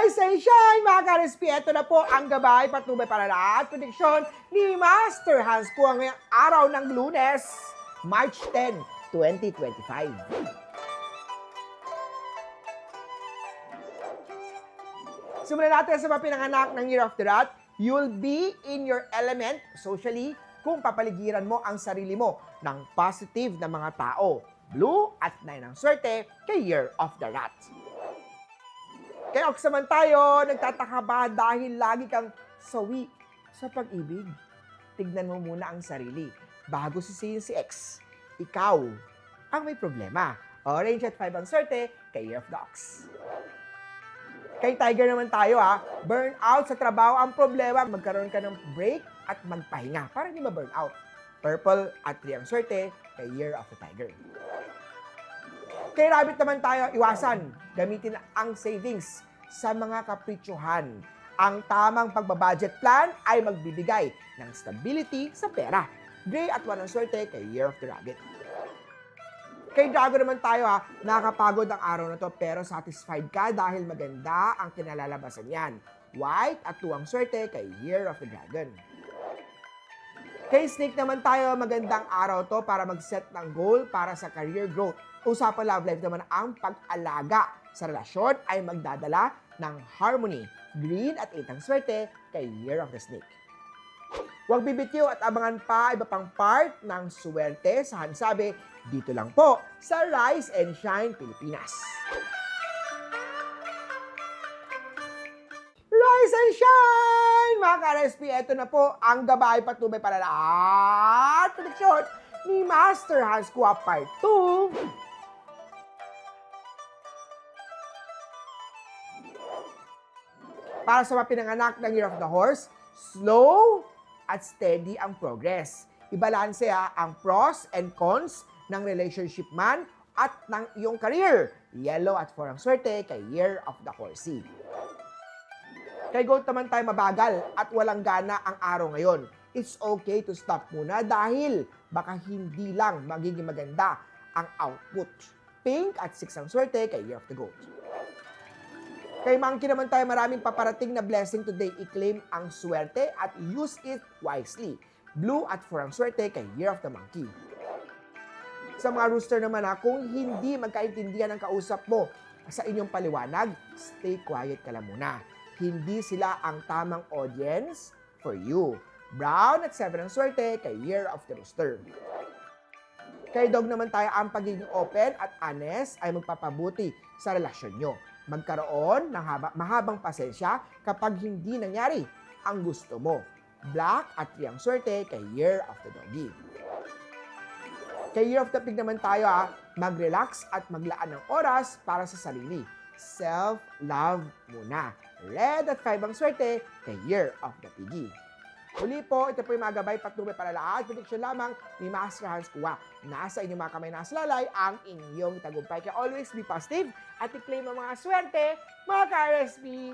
Rise and shine, mga ka-RSP. Ito na po ang gabay, patnubay para lahat. Prediksyon ni Master Hans po ang ngayong araw ng Lunes, March 10, 2025. Simulan natin sa mga pinanganak ng Year of the Rat. You'll be in your element socially kung papaligiran mo ang sarili mo ng positive na mga tao. Blue at 9 ang swerte kay Year of the Rat. Kaya Ox naman tayo, nagtataka ba dahil lagi kang sawi sa pag-ibig? Tignan mo muna ang sarili bago sisihin si X. Ikaw ang may problema. Orange at 5 ang swerte kay Year of the Ox. Kay Tiger naman tayo burnout sa trabaho ang problema. Magkaroon ka ng break at magpahinga para hindi ma-burnout. Purple at 3 ang swerte kay Year of the Tiger. Kay Rabbit naman tayo, iwasan. Gamitin ang savings sa mga kapritsuhan. Ang tamang pagbabudget plan ay magbibigay ng stability sa pera. Gray at 1 ang swerte kay Year of the Rabbit. Kay Dragon naman tayo nakakapagod ang araw na to pero satisfied ka dahil maganda ang kinalalabasan yan. White at 2 ang swerte kay Year of the Dragon. Kay Snake naman tayo, magandang araw to para mag-set ng goal para sa career growth. Usapan love life naman ang pag-alaga sa relasyon ay magdadala ng harmony. Green at 8 ang swerte kay Year of the Snake. Huwag bibitiw at abangan pa iba pang part ng swerte sa Hansabi dito lang po sa Rise and Shine Pilipinas. Rise and Shine! Mga ka-RSP, ito na po ang gabay patnubay para lahat. Prediksyon ni Master Hans Kua Part 2. Para sa mga pinanganak ng Year of the Horse, slow at steady ang progress. Ibalanse ang pros and cons ng relationship man at ng iyong career. Yellow at 4 ang swerte kay Year of the Horsey. Kay Goat naman tayo mabagal at walang gana ang araw ngayon. It's okay to stop muna dahil baka hindi lang magiging maganda ang output. Pink at 6 ang swerte kay Year of the Goat. Kay Monkey naman tayo, maraming paparating na blessing today. I-claim ang swerte at use it wisely. Blue at 4 ang swerte kay Year of the Monkey. Sa mga rooster naman kung hindi magkaintindihan ang kausap mo sa inyong paliwanag, stay quiet ka lang muna. Hindi sila ang tamang audience for you. Brown at 7 ang swerte kay Year of the Rooster. Kay Dog naman tayo, ang pagiging open at honest ay magpapabuti sa relasyon nyo. Magkaroon ng mahabang pasensya kapag hindi nangyari ang gusto mo. Black at 3 ang swerte kay Year of the Doggy. Kay Year of the Pig naman tayo, mag-relax at maglaan ng oras para sa sarili. Self-love muna. Red at 5 ang swerte kay Year of the Piggy. Huli po, ito po yung mga gabay patnubay para lahat. Prediction lamang ni Master Hans Kua. Nasa inyong mga kamay nasa lalay ang inyong tagumpay. Kaya always be positive at i-claim ang mga swerte, mga ka-RSP.